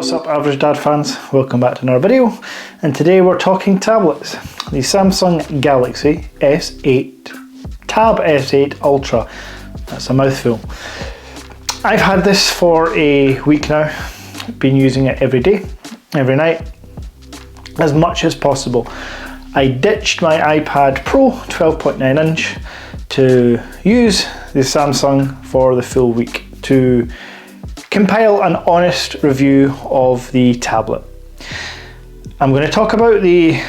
What's up, Average Dad fans? Welcome back to another video, and today we're talking tablets. The Samsung Galaxy S8 Tab S8 Ultra. That's a mouthful. I've had this for a week now. Been using it every day, every night, as much as possible. I ditched my iPad Pro 12.9 inch to use the Samsung for the full week to compile an honest review of the tablet. I'm going to talk about the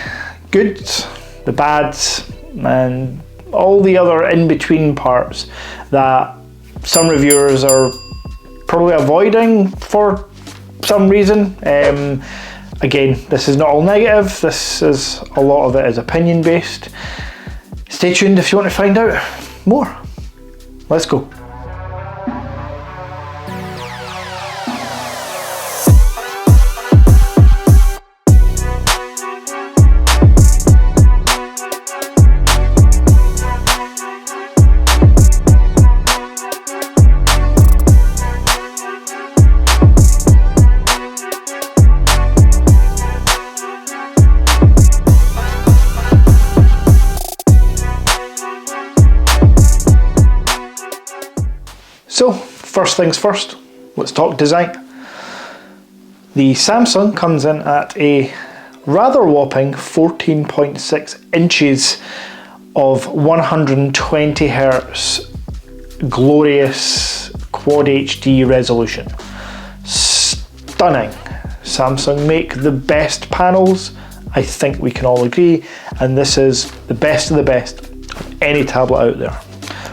goods, the bads, and all the other in-between parts that some reviewers are probably avoiding for some reason. Again, this is not all negative, this is a lot of it is opinion based. Stay tuned if you want to find out more. Let's go. So, first things first, let's talk design. The Samsung comes in at a rather whopping 14.6 inches of 120Hz glorious Quad HD resolution. Stunning. Samsung make the best panels, I think we can all agree, and this is the best of the best of any tablet out there.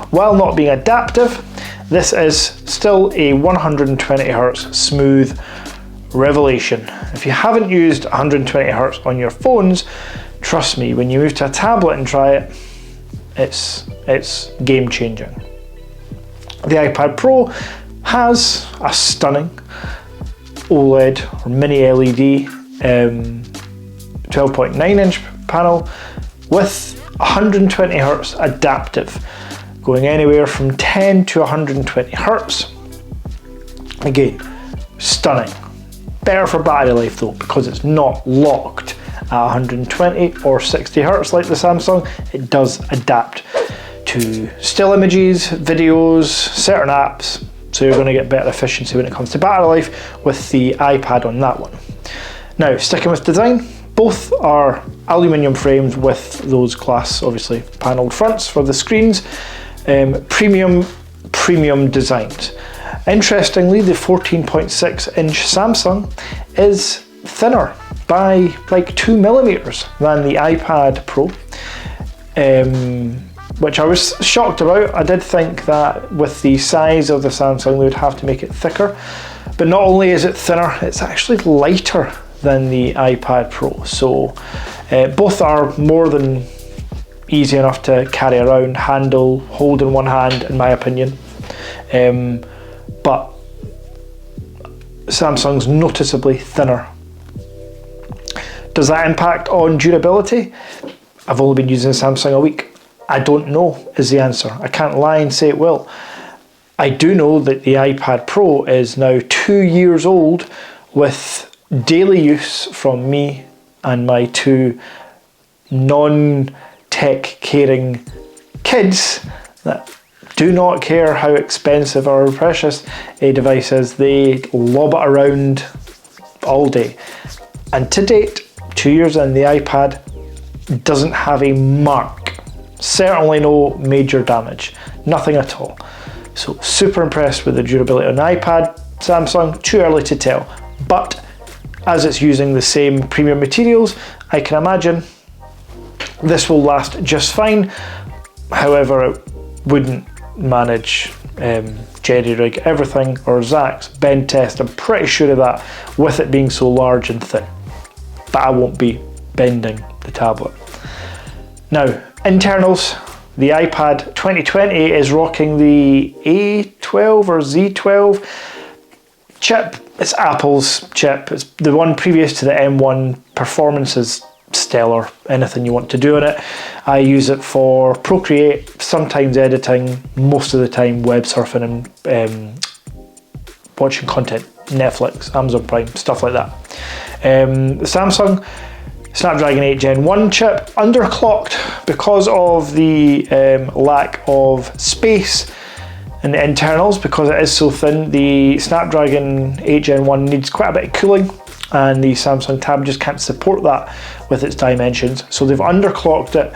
While not being adaptive, this is still a 120Hz smooth revelation. If you haven't used 120Hz on your phones, trust me, when you move to a tablet and try it, it's game changing. The iPad Pro has a stunning OLED or mini LED 12.9 inch panel with 120Hz adaptive, going anywhere from 10 to 120 Hz. Again, stunning. Better for battery life though, because it's not locked at 120 or 60 Hz like the Samsung. It does adapt to still images, videos, certain apps, so you're going to get better efficiency when it comes to battery life with the iPad on that one. Now, sticking with design, both are aluminium frames with those glass, obviously, panelled fronts for the screens. Premium designs. Interestingly, the 14.6 inch Samsung is thinner by like 2mm than the iPad Pro, which I was shocked about. I did think that with the size of the Samsung they would have to make it thicker, but not only is it thinner, it's actually lighter than the iPad Pro, so both are more than easy enough to carry around, handle, hold in one hand, in my opinion. But Samsung's noticeably thinner. Does that impact on durability? I've only been using Samsung a week. I don't know is the answer. I can't lie and say it will. I do know that the iPad Pro is now 2 years old with daily use from me and my two non-tech caring kids that do not care how expensive or precious a device is. They lob it around all day. And to date, 2 years in, the iPad doesn't have a mark. Certainly no major damage. Nothing at all. So super impressed with the durability on the iPad. Samsung, too early to tell. But as it's using the same premium materials, I can imagine this will last just fine. However, it wouldn't manage jerry-rig everything or Zach's bend test. I'm pretty sure of that with it being so large and thin. But I won't be bending the tablet. Now, internals. The iPad 2020 is rocking the A12 or Z12 chip. It's Apple's chip. It's the one previous to the M1. Performance is stellar. Anything you want to do on it. I use it for Procreate, sometimes editing, most of the time web surfing and watching content Netflix, Amazon Prime, stuff like that. The Samsung Snapdragon 8 Gen 1 chip, underclocked because of the lack of space in the internals, because it is so thin. The Snapdragon 8 Gen 1 needs quite a bit of cooling, and the Samsung Tab just can't support that with its dimensions, so they've underclocked it.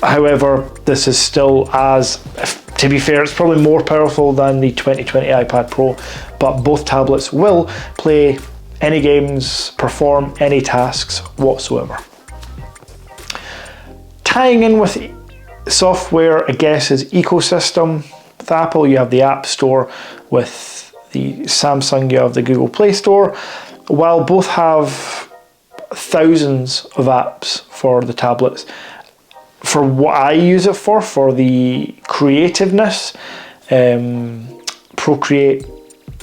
However, this is still, to be fair, it's probably more powerful than the 2020 iPad Pro, but both tablets will play any games, perform any tasks whatsoever. Tying in with software, I guess, is ecosystem. With Apple, you have the App Store. With the Samsung, you have the Google Play Store. While both have thousands of apps for the tablets, for what I use it for the creativeness, Procreate,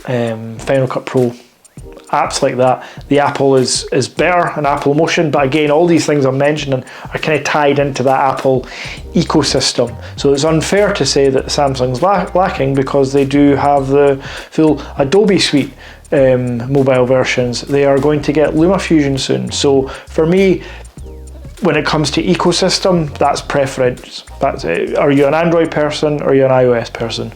Final Cut Pro, apps like that, the Apple is better, and Apple Motion. But again, all these things I'm mentioning are kind of tied into that Apple ecosystem. So it's unfair to say that Samsung's lacking, because they do have the full Adobe suite mobile versions. They are going to get LumaFusion soon. So for me, when it comes to ecosystem, that's preference. That's it. Are you an Android person or are you an iOS person?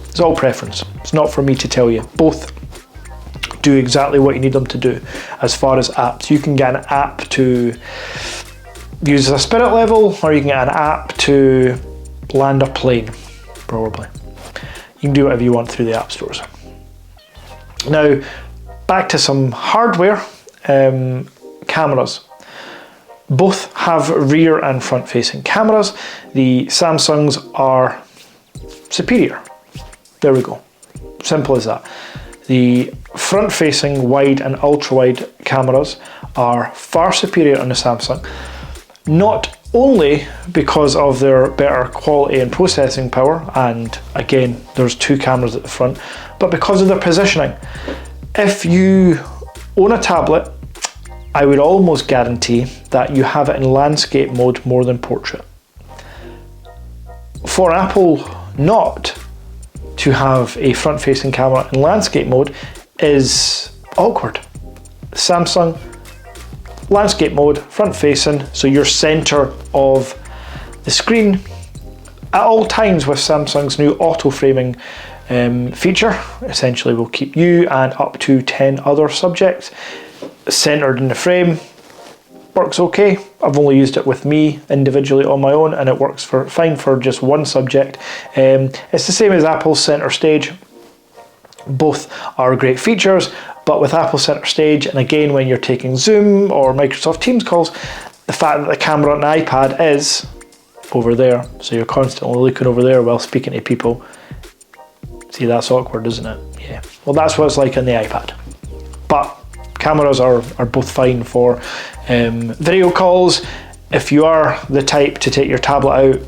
It's all preference. It's not for me to tell you. Both do exactly what you need them to do. As far as apps, you can get an app to use a spirit level, or you can get an app to land a plane, probably. You can do whatever you want through the app stores. Now, back to some hardware. Cameras. Both have rear and front facing cameras. The Samsungs are superior. There we go. Simple as that. The front facing wide and ultra wide cameras are far superior on the Samsung, not only because of their better quality and processing power, and again there's two cameras at the front, but because of their positioning. If you own a tablet, I would almost guarantee that you have it in landscape mode more than portrait. For Apple not to have a front-facing camera in landscape mode is awkward. Samsung, landscape mode, front-facing, so you're center of the screen at all times. With Samsung's new auto-framing feature, essentially will keep you and up to 10 other subjects centered in the frame. Works okay. I've only used it with me individually on my own, and it works fine for just one subject. It's the same as Apple's Center Stage. Both are great features, but with Apple Center Stage, and again when you're taking Zoom or Microsoft Teams calls, the fact that the camera on an iPad is over there, so you're constantly looking over there while speaking to people. See, that's awkward, isn't it? Yeah. Well, that's what it's like on the iPad. But cameras are both fine for video calls. If you are the type to take your tablet out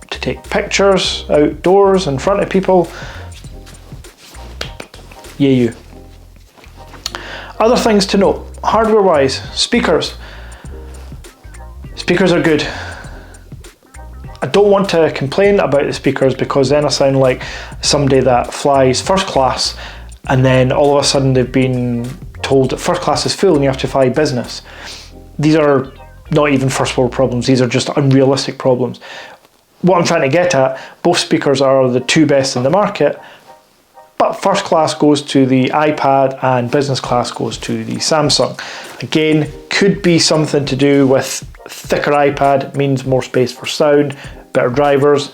to take pictures outdoors in front of people, yeah, you. Other things to note, hardware wise, speakers. Speakers are good. I don't want to complain about the speakers, because then I sound like somebody that flies first class and then all of a sudden they've been told that first class is full and you have to fly business. These are not even first world problems, these are just unrealistic problems. What I'm trying to get at, both speakers are the two best in the market, but first class goes to the iPad and business class goes to the Samsung. Again, could be something to do with thicker iPad means more space for sound, better drivers.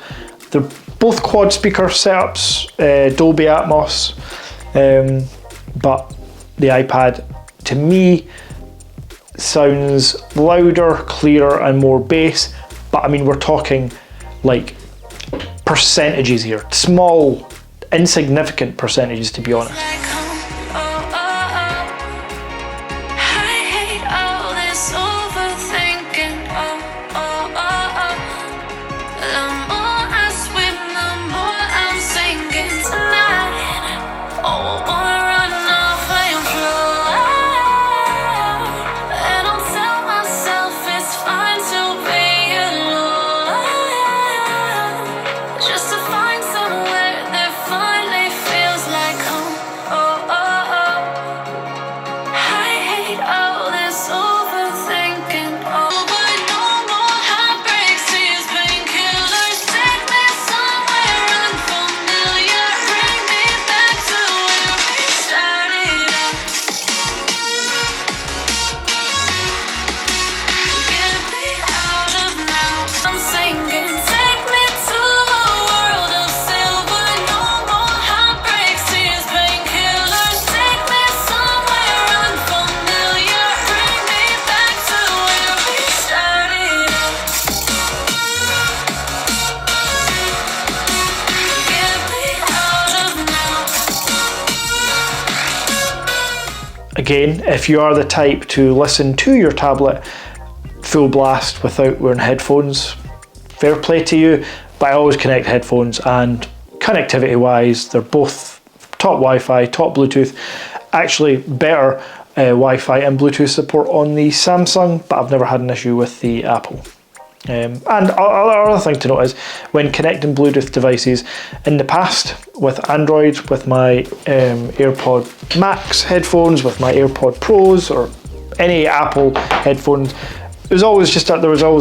They're both quad speaker setups, Dolby Atmos, but the iPad, to me, sounds louder, clearer and more bass. But I mean, we're talking like percentages here, small, insignificant percentages, to be honest. Again, if you are the type to listen to your tablet full blast without wearing headphones, fair play to you, but I always connect headphones, and connectivity wise, they're both top Wi-Fi, top Bluetooth, actually better Wi-Fi and Bluetooth support on the Samsung, but I've never had an issue with the Apple. And other thing to note is when connecting Bluetooth devices in the past with Android, with my AirPod Max headphones, with my AirPod Pros, or any Apple headphones, there was always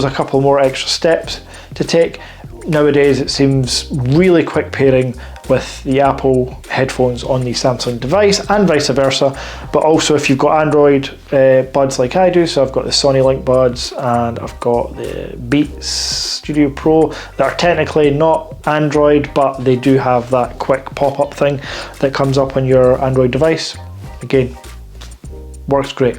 a couple more extra steps to take. Nowadays it seems really quick pairing with the Apple headphones on the Samsung device, and vice versa. But also if you've got Android buds like I do, so I've got the Sony Link buds and I've got the Beats Studio Pro that are technically not Android, but they do have that quick pop-up thing that comes up on your Android device. Again, works great.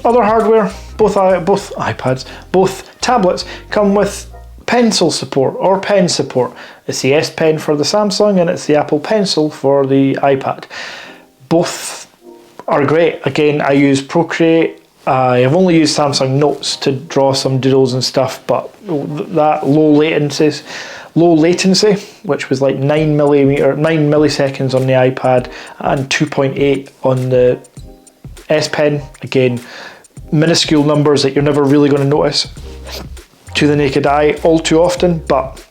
Other hardware, both iPads, both tablets come with pencil support or pen support. It's the S Pen for the Samsung and it's the Apple Pencil for the iPad. Both are great. Again, I use Procreate. I have only used Samsung Notes to draw some doodles and stuff, but that low latency, which was like 9 milliseconds on the iPad and 2.8 on the S Pen, again, minuscule numbers that you're never really going to notice to the naked eye all too often, but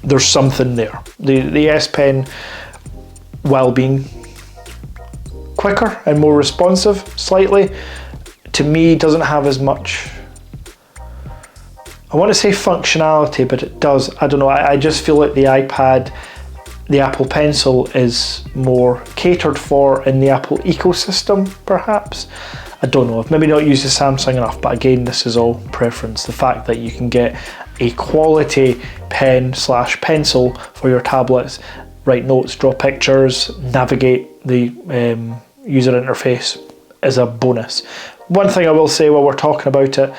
there's something there. The S Pen, while being quicker and more responsive slightly, to me doesn't have as much, I want to say functionality, but it does. I don't know, I just feel like the iPad, the Apple Pencil is more catered for in the Apple ecosystem, perhaps. I don't know, I've maybe not used the Samsung enough, but again, this is all preference. The fact that you can get a quality pen/pencil for your tablets, write notes, draw pictures, navigate the user interface is a bonus. One thing I will say while we're talking about it,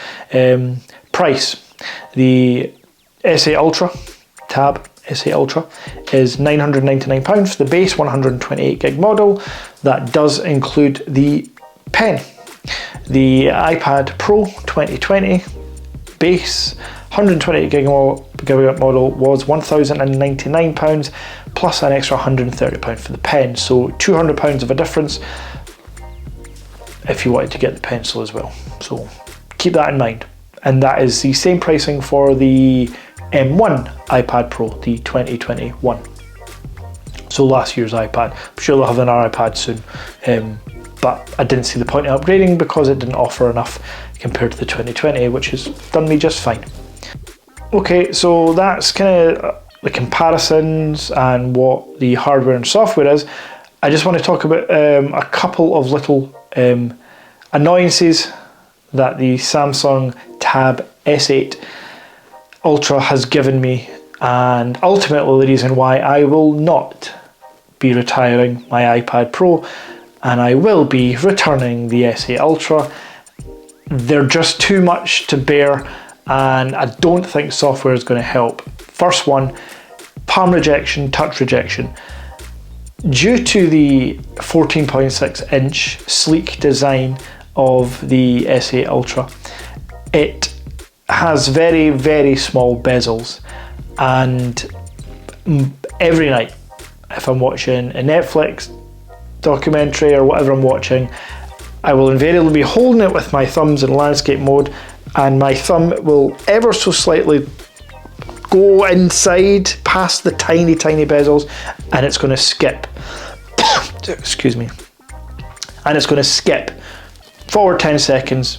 price. The S8 Ultra, Tab S8 Ultra, is £999 for the base 128 gig model. That does include the pen. The iPad Pro 2020 base 128 gigabyte model was £1,099 plus an extra £130 for the pen, so £200 of a difference if you wanted to get the pencil as well. So keep that in mind. And that is the same pricing for the M1 iPad Pro, the 2021. So last year's iPad. I'm sure they'll have another iPad soon. But I didn't see the point of upgrading because it didn't offer enough compared to the 2020, which has done me just fine. Okay, so that's kind of the comparisons and what the hardware and software is. I just want to talk about a couple of little annoyances that the Samsung Tab S8 Ultra has given me, and ultimately the reason why I will not be retiring my iPad Pro and I will be returning the S8 Ultra. They're just too much to bear, and I don't think software is going to help. First one, palm rejection, touch rejection. Due to the 14.6 inch sleek design of the S8 Ultra, it has very, very small bezels, and every night if I'm watching a Netflix documentary or whatever I'm watching, I will invariably be holding it with my thumbs in landscape mode, and my thumb will ever so slightly go inside past the tiny bezels, and it's going to skip excuse me, and it's going to skip forward 10 seconds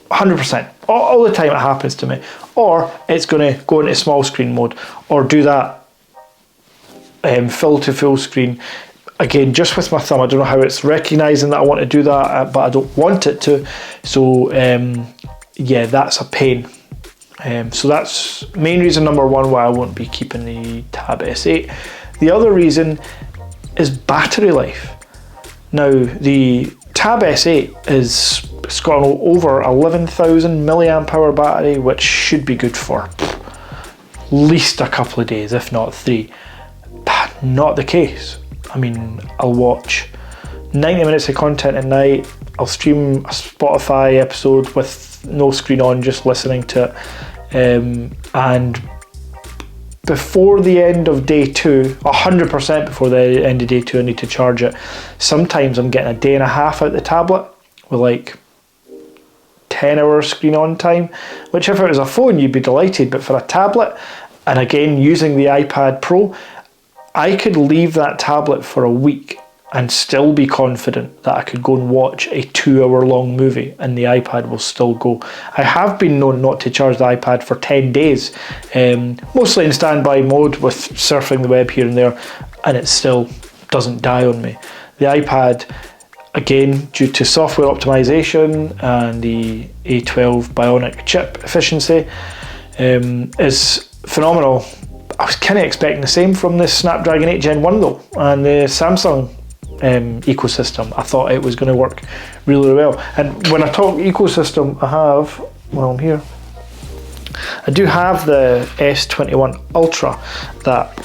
100% all the time it happens to me, or it's going to go into small screen mode or do that fill to full screen. Again, just with my thumb, I don't know how it's recognizing that I want to do that, but I don't want it to. So yeah, that's a pain. So that's main reason number one why I won't be keeping the Tab S8. The other reason is battery life. Now, the Tab S8 it's got over 11,000 milliamp hour battery, which should be good for at least a couple of days, if not 3. But not the case. I mean, I'll watch 90 minutes of content at night. I'll stream a Spotify episode with no screen on, just listening to it. And before the end of day 2, 100% before the end of day 2, I need to charge it. Sometimes I'm getting a day and a half out the tablet with like 10 hours screen on time, which if it was a phone you'd be delighted, but for a tablet, and again using the iPad Pro, I could leave that tablet for a week and still be confident that I could go and watch a 2-hour long movie and the iPad will still go. I have been known not to charge the iPad for 10 days, mostly in standby mode with surfing the web here and there, and it still doesn't die on me. The iPad, again, due to software optimization and the A12 Bionic chip efficiency, is phenomenal. I was kind of expecting the same from the Snapdragon 8 Gen 1 though, and the Samsung ecosystem. I thought it was going to work really well. And when I talk ecosystem, I have, well, I'm here, I do have the S21 Ultra that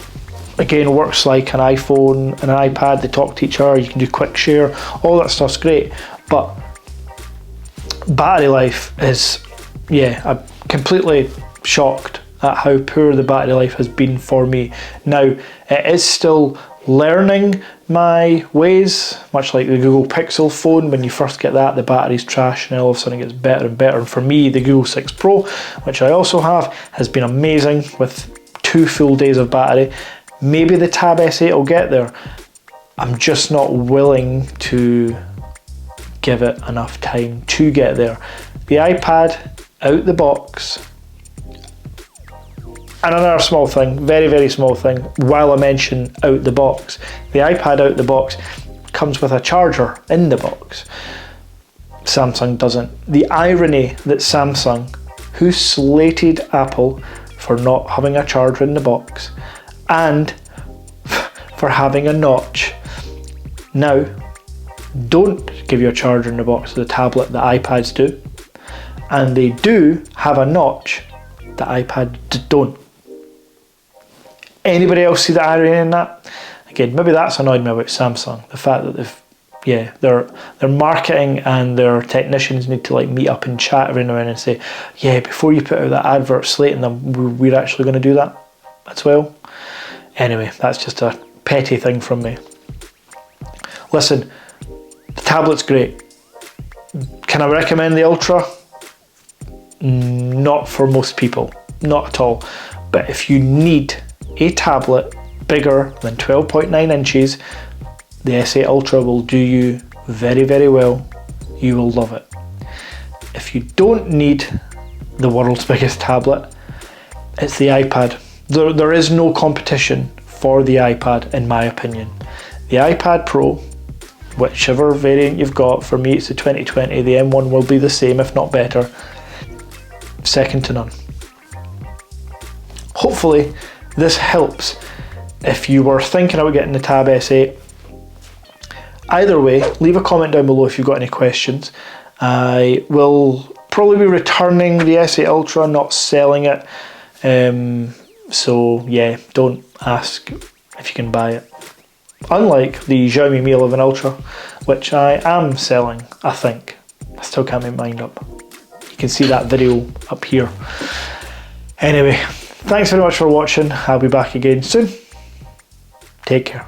again works like an iPhone and an iPad. They talk to each other, you can do quick share, all that stuff's great, but battery life is, yeah, I'm completely shocked at how poor the battery life has been for me. Now, it is still learning my ways, much like the Google Pixel phone. When you first get that, the battery's trash, and all of a sudden it gets better and better. And for me, the Google 6 Pro, which I also have, has been amazing with 2 full days of battery. Maybe the Tab S8 will get there. I'm just not willing to give it enough time to get there. The iPad out the box. And another small thing, very, very small thing, while I mention out the box, the iPad out the box comes with a charger in the box. Samsung doesn't. The irony that Samsung, who slated Apple for not having a charger in the box and for having a notch, now don't give you a charger in the box of the tablet that iPads do, and they do have a notch that iPad don't. Anybody else see the irony in that? Again, maybe that's annoyed me about Samsung. The fact that their marketing and their technicians need to like meet up and chat every now and then and say, yeah, before you put out that advert slating them, we're actually going to do that as well. Anyway, that's just a petty thing from me. Listen, the tablet's great. Can I recommend the Ultra? Not for most people, not at all. But if you need a tablet bigger than 12.9 inches, the S8 Ultra will do you very, very well. You will love it. If you don't need the world's biggest tablet, it's the iPad. There is no competition for the iPad in my opinion. The iPad Pro, whichever variant you've got, for me it's the 2020, the M1 will be the same if not better. Second to none. Hopefully this helps if you were thinking about getting the Tab S8. Either way, leave a comment down below if you've got any questions. I will probably be returning the S8 Ultra, not selling it. So yeah, don't ask if you can buy it. Unlike the Xiaomi Mi 11 Ultra, which I am selling, I think. I still can't make my mind up. You can see that video up here. Anyway, thanks very much for watching. I'll be back again soon. Take care.